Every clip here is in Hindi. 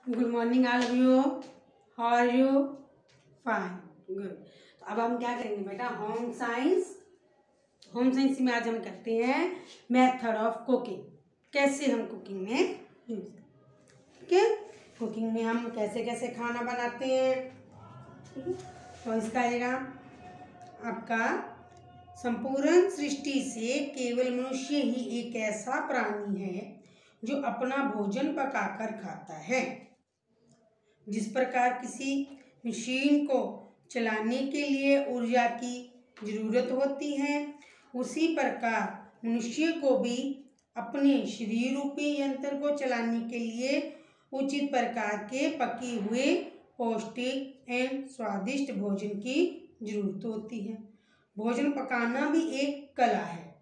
Good morning all of you. How are you? Fine, good. तो अब हम क्या करेंगे बेटा, होम साइंस में आज हम करते हैं मेथड ऑफ कुकिंग। कैसे हम कुकिंग में यूज, ठीक है, कुकिंग में हम कैसे कैसे खाना बनाते हैं, ठीक है। तो इसका आएगा आपका, संपूर्ण सृष्टि से केवल मनुष्य ही एक ऐसा प्राणी है जो अपना भोजन पकाकर खाता है। जिस प्रकार किसी मशीन को चलाने के लिए ऊर्जा की जरूरत होती है, उसी प्रकार मनुष्य को भी अपने शरीर रूपी यंत्र को चलाने के लिए उचित प्रकार के पके हुए पौष्टिक एवं स्वादिष्ट भोजन की जरूरत होती है। भोजन पकाना भी एक कला है।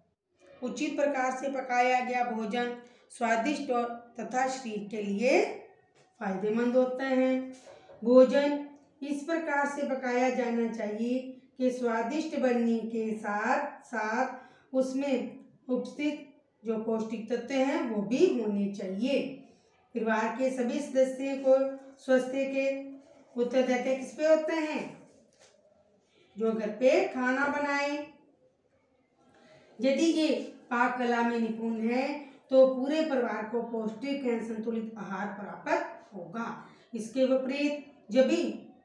उचित प्रकार से पकाया गया भोजन स्वादिष्ट और तथा शरीर के लिए फायदेमंद होता है। भोजन इस प्रकार से पकाया जाना चाहिए कि स्वादिष्ट बनने के साथ साथ उसमें उपस्थित जो पौष्टिक तत्व हैं वो भी होने चाहिए। परिवार के सभी सदस्यों को स्वास्थ्य के उत्तरदायित्व किस पे होते हैं? जो घर पे खाना बनाए। यदि ये पाक कला में निपुण है तो पूरे परिवार को पौष्टिक एवं संतुलित आहार प्राप्त होगा। इसके विपरीत जब भी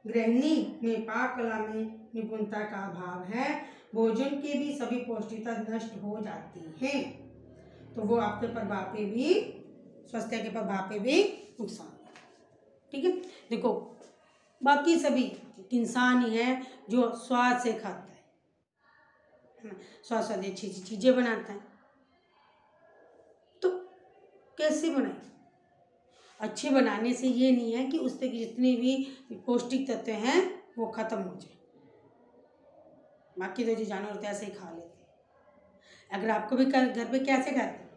गृहिणी में पाक कला में निपुणता का अभाव है, भोजन की भी सभी पौष्टिकता नष्ट हो जाती है। तो वो आपके प्रभाव पे भी, स्वास्थ्य के प्रभाव पे भी नुकसान, ठीक है। देखो, बाकी सभी इंसान ही है जो स्वाद से खाता है ना, स्वाद अच्छी चीजें बनाता है। तो कैसे बनाए? अच्छे बनाने से ये नहीं है कि उससे जितने भी पौष्टिक तत्व हैं वो खत्म हो जाए। बाकी तो जो जानवर होते हैं ऐसे ही खा लेते हैं। अगर आपको भी घर पे कैसे खाते हैं,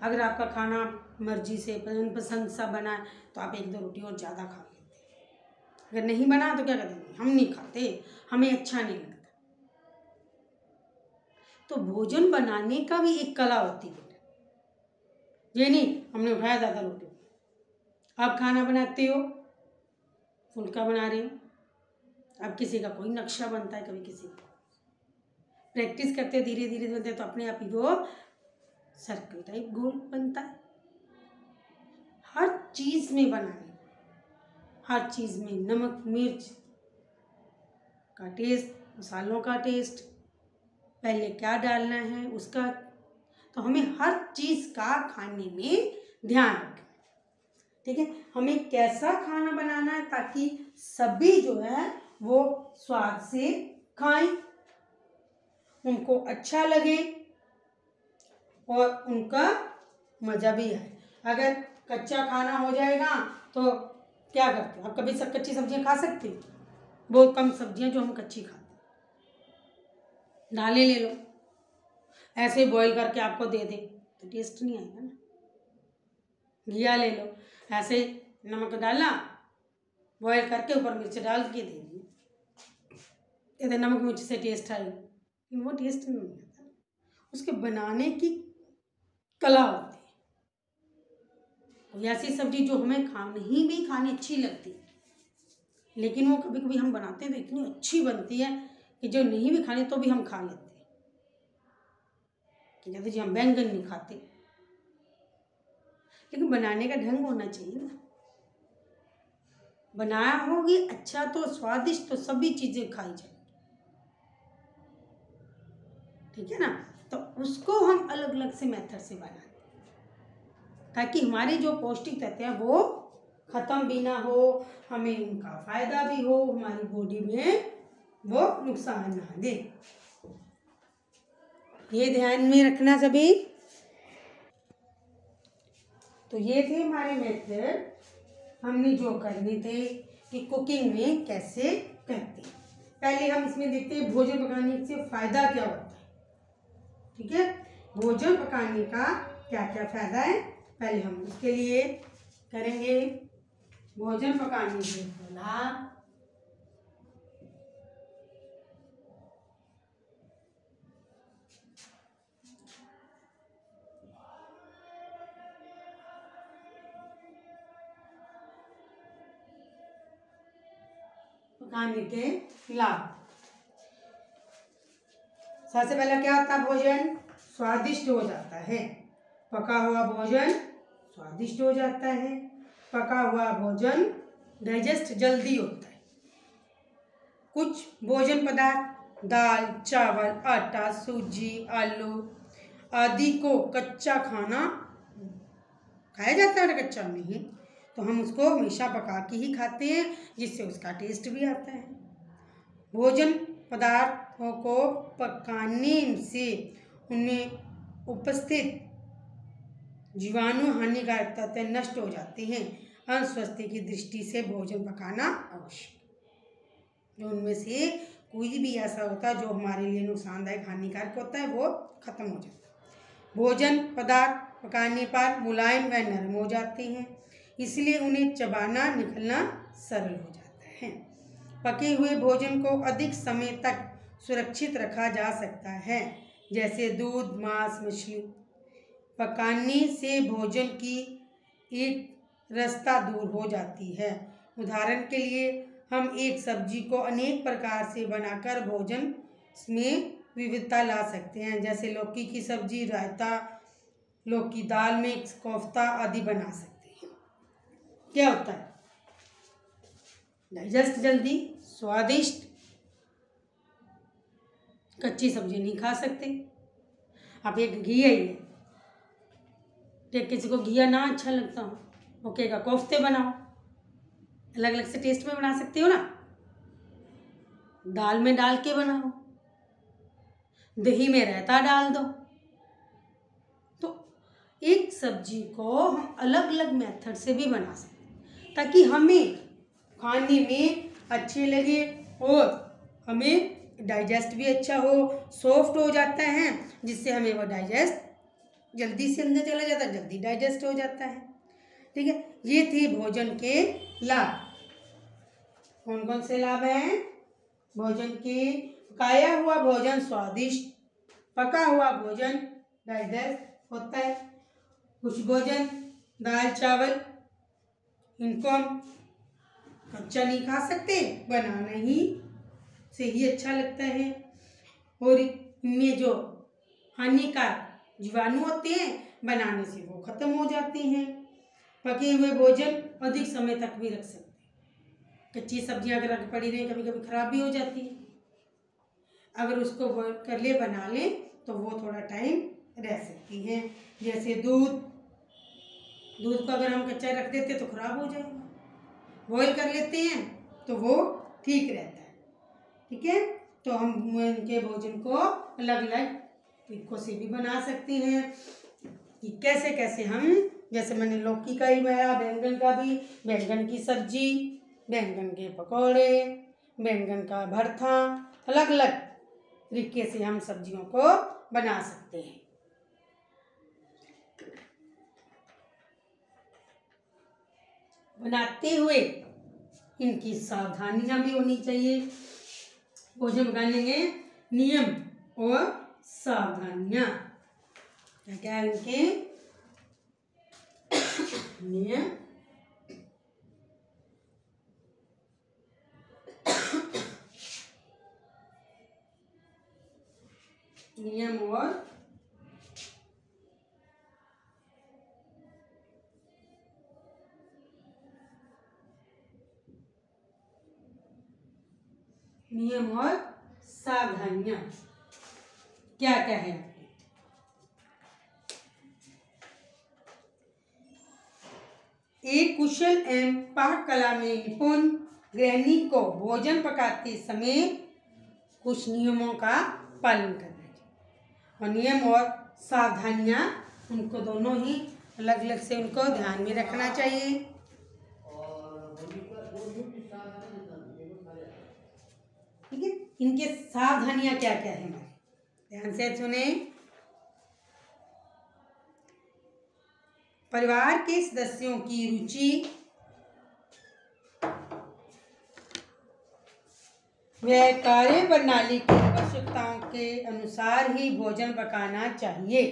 अगर आपका खाना मर्जी से पसंद सा बना तो आप एक दो रोटी और ज़्यादा खा लेते हैं। अगर नहीं बना तो क्या कहते हैं, हम नहीं खाते, हमें अच्छा नहीं लगता। तो भोजन बनाने का भी एक कला होती है। ये नहीं हमने उठाया ज़्यादा रोटी, आप खाना बनाते हो, फुल्का बना रहे हो, अब किसी का कोई नक्शा बनता है, कभी किसी का प्रैक्टिस करते धीरे धीरे बनते तो अपने आप ही वो सर्कल टाइप गोल बनता है। हर चीज में बनाने, हर चीज में नमक मिर्च का टेस्ट, मसालों का टेस्ट, पहले क्या डालना है उसका, तो हमें हर चीज का खाने में ध्यान रखना, ठीक है। हमें कैसा खाना बनाना है ताकि सभी जो है वो स्वाद से खाएं, उनको अच्छा लगे और उनका मजा भी आए। अगर कच्चा खाना हो जाएगा तो क्या करते हैं, आप कभी सब कच्ची सब्जियां खा सकते हैं? बहुत कम सब्जियां जो हम कच्ची खाते हैं। दालें ले लो, ऐसे बॉईल करके आपको दे दे तो टेस्ट नहीं आएगा ना। घिया ले लो, ऐसे नमक डालना, बॉईल करके ऊपर मिर्च डाल के दे दी, यदि नमक मिर्च से टेस्ट आएगा, लेकिन वो टेस्ट नहीं आता। उसके बनाने की कला होती है। ऐसी सब्जी जो हमें नहीं भी खानी अच्छी लगती है, लेकिन वो कभी कभी हम बनाते हैं तो इतनी अच्छी बनती है कि जो नहीं भी खानी तो भी हम खा लेते हैं। कि जैसे जी हम बैंगन नहीं खाते, लेकिन बनाने का ढंग होना चाहिए ना। बनाया होगी अच्छा तो स्वादिष्ट तो सभी चीजें खाई जाएंगी, ठीक है ना। तो उसको हम अलग अलग से मेथड से बनाते हैं ताकि हमारे जो पौष्टिक तत्व हैं वो खत्म भी ना हो, हमें उनका फायदा भी हो, हमारी बॉडी में वो नुकसान ना दे। ये ध्यान में रखना सभी। तो ये थे हमारे मेथड, हमने जो करने थे कि कुकिंग में कैसे करते हैं। पहले हम इसमें देखते हैं भोजन पकाने से फायदा क्या होता है, ठीक है। भोजन पकाने का क्या क्या फायदा है, पहले हम उसके लिए करेंगे। भोजन पकाने से लाभ, खाने के लाभ। सबसे पहला क्या होता है, भोजन स्वादिष्ट हो जाता है। पका हुआ भोजन स्वादिष्ट हो जाता है। पका हुआ भोजन डाइजेस्ट जल्दी होता है। कुछ भोजन पदार्थ दाल, चावल, आटा, सूजी, आलू आदि को कच्चा खाना खाया जाता है, कच्चा नहीं, तो हम उसको हमेशा पका के ही खाते हैं, जिससे उसका टेस्ट भी आता है। भोजन पदार्थों को पकाने से उनमें उपस्थित जीवाणु हानिकारक तत्व नष्ट हो जाते हैं। अस्वस्थ की दृष्टि से भोजन पकाना आवश्यक। जो उनमें से कोई भी ऐसा होता है जो हमारे लिए नुकसानदायक हानिकारक होता है, वो खत्म हो जाता है। भोजन पदार्थ पकाने पर मुलायम व नरम हो जाते हैं, इसलिए उन्हें चबाना निकलना सरल हो जाता है। पके हुए भोजन को अधिक समय तक सुरक्षित रखा जा सकता है, जैसे दूध, मांस, मछली। पकाने से भोजन की एक रसता दूर हो जाती है। उदाहरण के लिए हम एक सब्जी को अनेक प्रकार से बनाकर भोजन में विविधता ला सकते हैं, जैसे लौकी की सब्जी, रायता, लौकी दाल में कोफ्ता आदि बना सकते हैं। क्या होता है, डाइजेस्ट जल्दी, स्वादिष्ट। कच्ची सब्जी नहीं खा सकते। अब एक घी है, ये किसी को घिया ना अच्छा लगता हो, वो कहेगा कोफ्ते बनाओ। अलग अलग से टेस्ट में बना सकते हो ना। दाल में डाल के बनाओ, दही में रायता डाल दो। तो एक सब्जी को हम अलग अलग मेथड से भी बना सकते हैं, ताकि हमें खाने में अच्छे लगे और हमें डाइजेस्ट भी अच्छा हो, सॉफ्ट हो जाता है, जिससे हमें वो डाइजेस्ट जल्दी से अंदर चला जाता है, जल्दी डाइजेस्ट हो जाता है। ठीक है, ये थे भोजन के लाभ। कौन कौन से लाभ हैं भोजन के? पकाया हुआ भोजन स्वादिष्ट, पका हुआ भोजन डाइजेस्ट होता है। कुछ भोजन दाल, चावल, इनको हम कच्चा नहीं खा सकते, बनाना ही से ही अच्छा लगता है। और इनमें जो हानिकारक जीवाणु होते हैं, बनाने से वो खत्म हो जाते हैं। पके हुए भोजन अधिक समय तक भी रख सकते हैं। कच्ची सब्जियां अगर रख पड़ी रहें, कभी कभी खराब भी हो जाती है। अगर उसको बॉयल कर ले, बना लें, तो वो थोड़ा टाइम रह सकती हैं। जैसे दूध को अगर हम कच्चा रख देते तो खराब हो जाएगा, बॉयल कर लेते हैं तो वो ठीक रहता है। ठीक है, तो हम इनके भोजन को अलग अलग तरीकों से भी बना सकते हैं कि कैसे कैसे हम, जैसे मैंने लौकी का ही बनाया, बैंगन का भी, बैंगन की सब्जी, बैंगन के पकौड़े, बैंगन का भरता, अलग अलग तरीके से हम सब्जियों को बना सकते हैं। बनाते हुए इनकी सावधानियां भी होनी चाहिए। भोजन बनाने में नियम और सावधानियां क्या क्या है इनके? नियम और सावधानियां क्या क्या है? एक कुशल एवं पाक कला में निपुण गृहिणी को भोजन पकाते समय कुछ नियमों का पालन करना चाहिए। और नियम और सावधानियां उनको दोनों ही अलग अलग से उनको ध्यान में रखना चाहिए। ठीक है, इनके सावधानियां क्या क्या है हमारे, ध्यान से सुने। परिवार के सदस्यों की रुचि व कार्य प्रणाली की आवश्यकताओं के अनुसार ही भोजन पकाना चाहिए।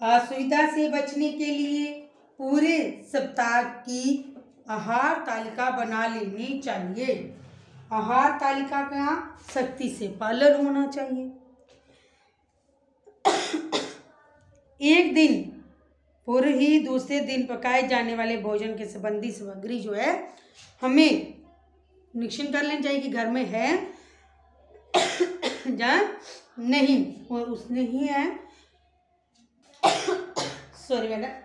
असुविधा से बचने के लिए पूरे सप्ताह की आहार तालिका बना लेनी चाहिए। आहार तालिका का सख्ती से पालन होना चाहिए। एक दिन पूर्व ही दूसरे दिन पकाए जाने वाले भोजन के संबंधी सामग्री जो है हमें निरीक्षण कर लेना चाहिए कि घर में है या नहीं, और उसने ही है सॉरी बेटा।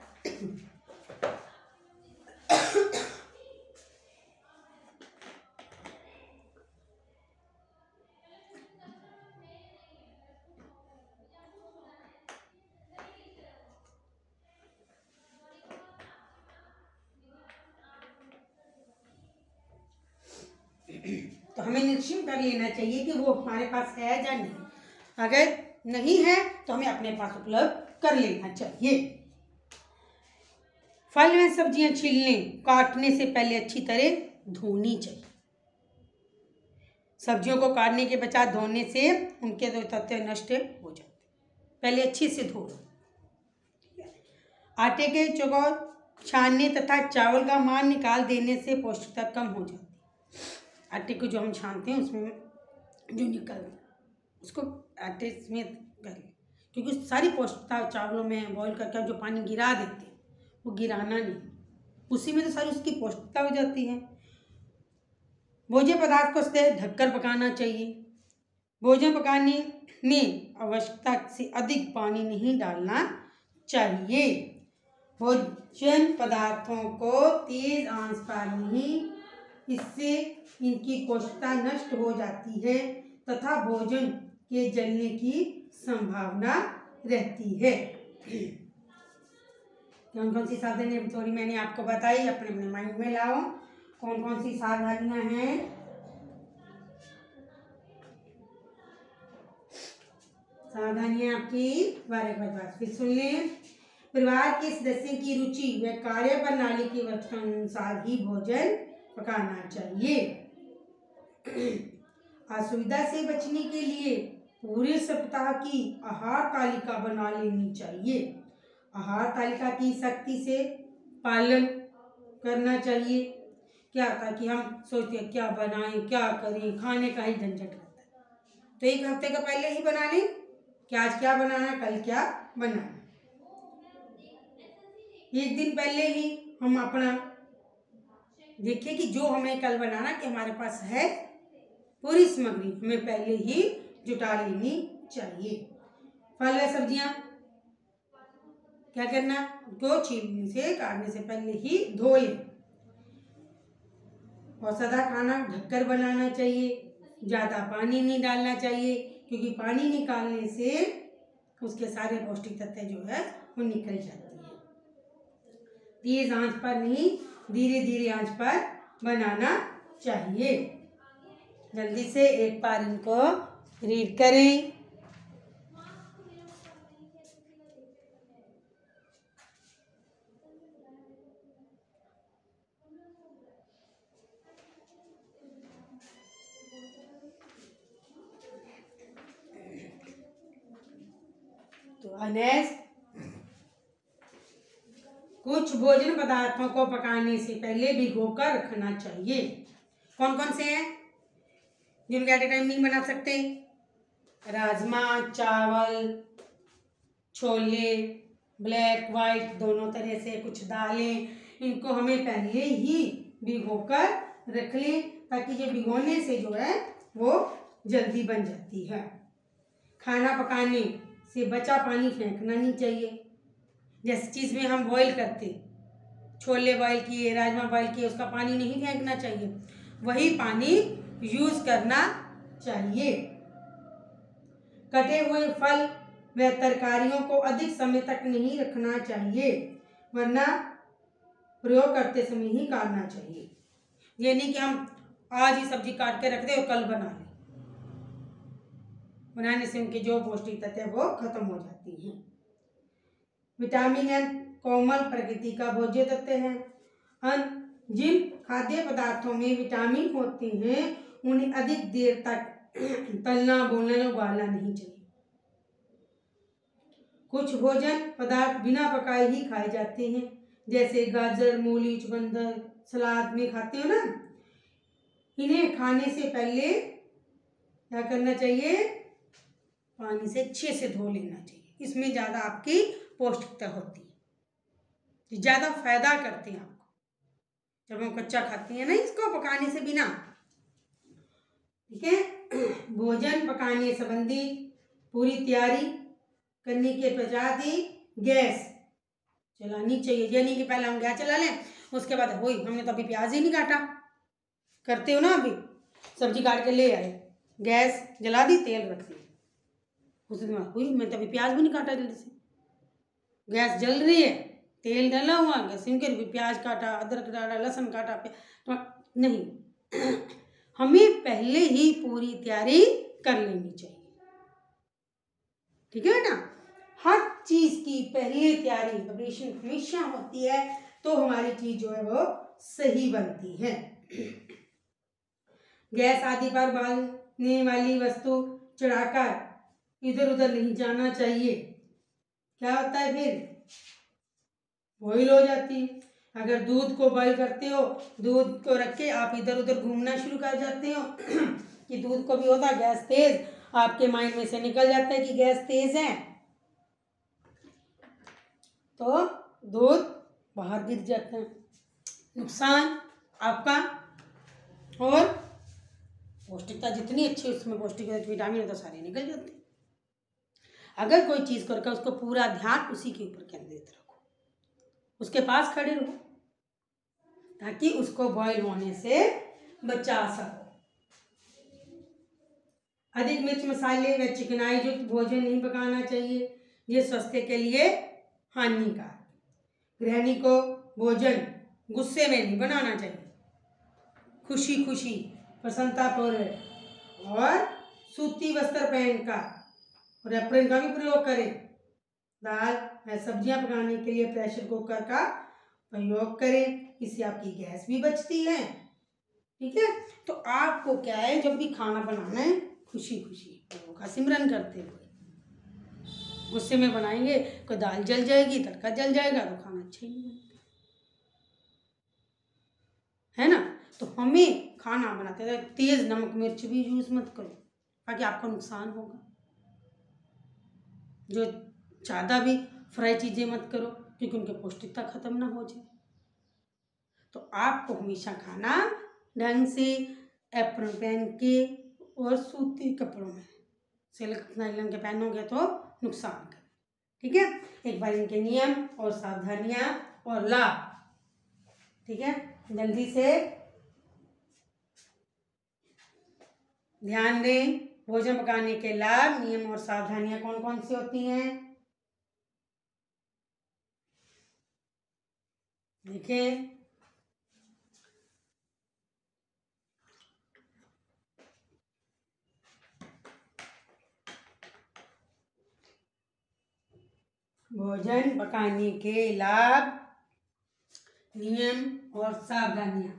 तो हमें निश्चित कर लेना चाहिए कि वो हमारे पास है या नहीं। अगर नहीं है तो हमें अपने पास उपलब्ध कर लेना चाहिए। फल व सब्जियां छीलने काटने से पहले अच्छी तरह धोनी चाहिए। सब्जियों को काटने के पश्चात धोने से उनके जो तत्व नष्ट हो जाते, पहले अच्छी से धो लो। आटे के चौकोर छानने तथा चावल का मान निकाल देने से पौष्टिकता कम हो जाती है। आटे को जो हम छानते हैं उसमें जो निकल उसको आटे में कर लें, क्योंकि सारी पौष्टिकता चावलों में बॉईल करके जो पानी गिरा देते हैं वो गिराना नहीं, उसी में तो सारी उसकी पौष्टिकता हो जाती है। भोज्य पदार्थ को से ढककर पकाना चाहिए। भोजन पकाने में आवश्यकता से अधिक पानी नहीं डालना चाहिए। भोजन पदार्थों को तेज आंच पर नहीं, इससे इनकी पौष्टिकता नष्ट हो जाती है तथा भोजन के जलने की संभावना रहती है। कौन कौन सी सावधानियां थोड़ी मैंने आपको बताई, अपने अपने माइंड में लाओ। कौन कौन सी सावधानियां हैं? सावधानियां आपकी बारे बात फिर सुन लें। परिवार के सदस्यों की रुचि व कार्य प्रणाली की आवश्यकता अनुसार ही भोजन पकाना चाहिए। असुविधा से बचने के लिए पूरे सप्ताह की आहार तालिका बना लेनी चाहिए। आहार तालिका की सख्ती से पालन करना चाहिए। क्या, ताकि हम सोचते हैं क्या बनाएं क्या करें, खाने का ही झंझट रहता है। तो एक हफ्ते का पहले ही बना लें कि आज क्या बनाना है, कल क्या बनाना है। एक दिन पहले ही हम अपना देखिए कि जो हमें कल बनाना कि हमारे पास है पूरी सामग्री हमें पहले ही जुटा लेनी चाहिए। फल व सब्जियां क्या करना, को छीलने से काटने से पहले ही धो लें। और सादा खाना ढककर बनाना चाहिए। ज़्यादा पानी नहीं डालना चाहिए, क्योंकि पानी निकालने से उसके सारे पौष्टिक तत्व जो है वो निकल जाते हैं। तेज आंच पर नहीं, धीरे धीरे आंच पर बनाना चाहिए। जल्दी से एक बार इनको रीड करें। तो अनेस कुछ भोजन पदार्थों को पकाने से पहले भिगोकर रखना चाहिए। कौन कौन से हैं जिनके एट ए टाइम नहीं बना सकते? राजमा, चावल, छोले, ब्लैक वाइट दोनों तरह से कुछ दालें, इनको हमें पहले ही भिगोकर रख लें, ताकि ये भिगोने से जो है वो जल्दी बन जाती है। खाना पकाने से बचा पानी फेंकना नहीं चाहिए। जिस चीज़ में हम बॉईल करते, छोले बॉईल किए, राजमा बॉईल किए, उसका पानी नहीं फेंकना चाहिए, वही पानी यूज करना चाहिए। कटे हुए फल व तरकारियों को अधिक समय तक नहीं रखना चाहिए, वरना प्रयोग करते समय ही काटना चाहिए। ये नहीं कि हम आज ही सब्जी काट के रख दें और कल बना लें। बनाने से उनके जो पौष्टिक तत्व है वो खत्म हो जाती हैं। विटामिन एन कोमल प्रकृति का भोज्य तत्व है। जिन खाद्य पदार्थों में विटामिन होते हैं उन्हें अधिक देर तक तलना, भूनना या उबालना नहीं चाहिए। कुछ भोजन पदार्थ बिना पकाए ही खाए जाते हैं, जैसे गाजर, मूली, चुकंदर, सलाद में खाते हो ना, इन्हें खाने से पहले क्या करना चाहिए, पानी से अच्छे से धो लेना चाहिए। इसमें ज़्यादा आपकी पौष्टिकता होती है, ज़्यादा फायदा करते हैं आपको जब हम कच्चा खाते हैं ना, इसको पकाने से बिना। ठीक है। भोजन पकाने संबंधी पूरी तैयारी करने के पश्चात ही गैस चलानी चाहिए। ये नहीं कि पहले हम गैस चला लें, उसके बाद वही हमने तो अभी प्याज ही नहीं काटा, करते हो ना, अभी सब्जी काट के ले आए, गैस जला दी, तेल रख दी, उसके बाद हुई मैं तो अभी प्याज भी नहीं काटा जल्दी से, गैस जल रही है, तेल डाला हुआ, गैस सिम कर, प्याज काटा, अदरक डाला, लहसुन काटा, तो नहीं हमें पहले ही पूरी तैयारी कर लेनी चाहिए। ठीक है बेटा, हर चीज की पहले तैयारी प्रिपरेशन हमेशा होती है, तो हमारी चीज जो है वो सही बनती है। गैस आदि पर उबालने वाली वस्तु चढ़ाकर इधर उधर नहीं जाना चाहिए। क्या होता है फिर, बॉईल हो जाती है। अगर दूध को बॉईल करते हो, दूध को रख के आप इधर उधर घूमना शुरू कर जाते हो कि दूध को भी होता है गैस तेज, आपके माइंड में से निकल जाता है कि गैस तेज है, तो दूध बाहर गिर जाता है, नुकसान आपका। और पौष्टिकता जितनी अच्छी उसमें पौष्टिक विटामिन है तो सारे निकल जाते हैं। अगर कोई चीज़ करके उसको पूरा ध्यान उसी के ऊपर केंद्रित रखो, उसके पास खड़े रहो ताकि उसको बॉईल होने से बचा सको। अधिक मिर्च मसाले व चिकनाई युक्त भोजन नहीं पकाना चाहिए, ये स्वास्थ्य के लिए हानिकारक। गृहिणी को भोजन गुस्से में नहीं बनाना चाहिए, खुशी खुशी प्रसन्नतापूर्वक और सूती वस्त्र पहनकर, और एप्रन का भी प्रयोग करें। दाल व सब्जियां पकाने के लिए प्रेशर कुकर का प्रयोग करें, इससे आपकी गैस भी बचती है। ठीक है, तो आपको क्या है, जब भी खाना बनाना है खुशी खुशी प्रभु का सिमरन करते हुए, गुस्से में बनाएंगे कोई दाल जल जाएगी, तड़का जल जाएगा, तो खाना अच्छा ही नहीं बनता है ना। तो हमें खाना बनाते हैं तेज नमक मिर्च भी यूज मत करो, ताकि आपको नुकसान होगा। जो ज़्यादा भी फ्राई चीज़ें मत करो, क्योंकि उनकी पौष्टिकता खत्म ना हो जाए। तो आपको हमेशा खाना ढंग से एप्रन पहन के और सूती कपड़ों में, सिल्क नायलॉन के पहनोगे तो नुकसान कर। ठीक है, एक बार इनके नियम और सावधानियां और लाभ, ठीक है, जल्दी से ध्यान दें। भोजन पकाने के लाभ, नियम और सावधानियां कौन कौन सी होती हैं, देखें। भोजन पकाने के लाभ, नियम और सावधानियां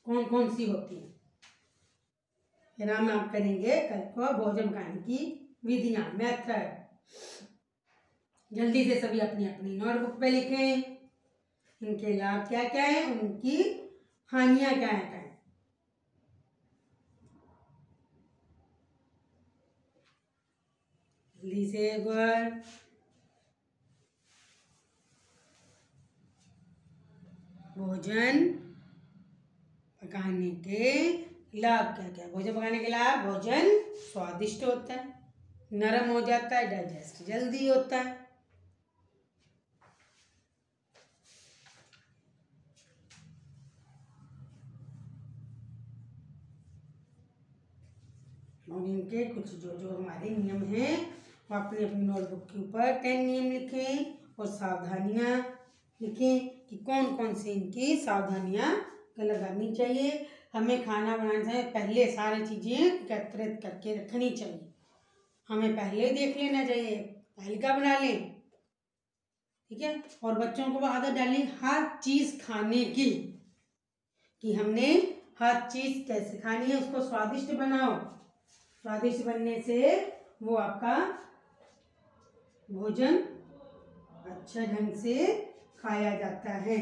कौन कौन सी होती हैं, फिर हम आप करेंगे कल को भोजन पकाने की विधियां, मेथड। जल्दी से सभी अपनी अपनी नोटबुक पे लिखें, इनके लाभ क्या क्या है, उनकी हानियां क्या है। जल्दी से एक बार, भोजन पकाने के लाभ क्या क्या। भोजन पकाने के लाभ, भोजन स्वादिष्ट होता है, नरम हो जाता है, डाइजेस्ट जल्दी होता है। और इनके कुछ जो जो हमारे नियम हैं वो अपनी अपनी नोटबुक के ऊपर 10 नियम लिखें और सावधानियां लिखें कि कौन कौन सी इनकी सावधानियां लगानी चाहिए। हमें खाना बनाने से पहले सारी चीज़ें एकत्रित करके रखनी चाहिए, हमें पहले देख लेना चाहिए, तालिका बना लें। ठीक है, और बच्चों को आदत डालें हर चीज़ खाने की, कि हमने हर चीज़ कैसे खानी है, उसको स्वादिष्ट बनाओ। स्वादिष्ट बनने से वो आपका भोजन अच्छा ढंग से खाया जाता है।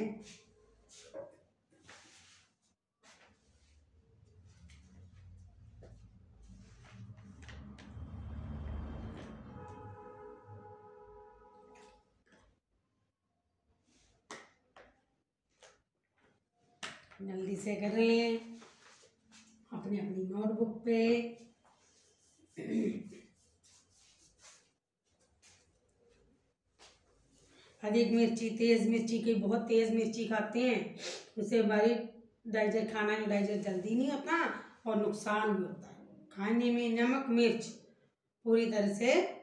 जल्दी से कर लें अपनी अपनी नोटबुक पे। अधिक मिर्ची, तेज मिर्ची, के बहुत तेज मिर्ची खाते हैं, उससे हमारी खाना डाइजेस्ट जल्दी नहीं होता और नुकसान भी होता है। खाने में नमक मिर्च पूरी तरह से